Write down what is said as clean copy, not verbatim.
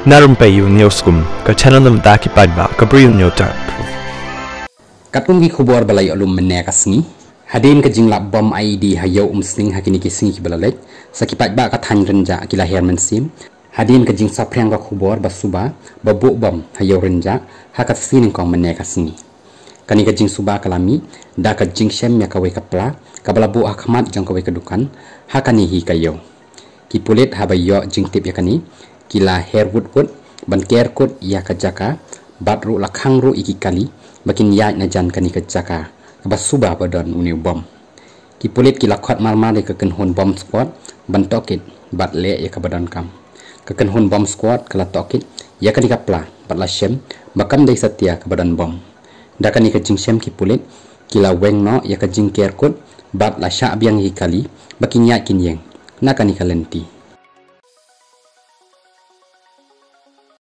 Narum payu nioskum ka channel nam daki padba ka briu nyotar. Katung gi khubor balai alum menne kasni hadin ka jingla bom ID hayo sling hakini ki singi ki balalek sakipat ba ka than renja ki lahir mensim hadin ka jing saprang ka khubor basuba babu bom hayo renja hakat sinin kong menne kasni kani ka jing suba kalami da ka jing shem ya ka we kapla ka balabu akhmat jong ka we ka dukan hakani hi kayo ki pulit habayo jing tip ya kani kila herwood wood ban ker kot ya ka jaka batru lakhang ru iki kali bakin ya na jan kani ka jaka basuba badon uni bom ki pulit ki lakhot marmar ke ken hon bom squad ban tokit bat le ya ka badan kam ke ken hon bom squad kala tokit ya kani kapla bat la shem bakam dei satya ka badan bom da kani ka jing shem ki pulit kila weng no ya ka jing ker kot bat la sha biang hi kali bakin ya kin yeng na kani ka lenti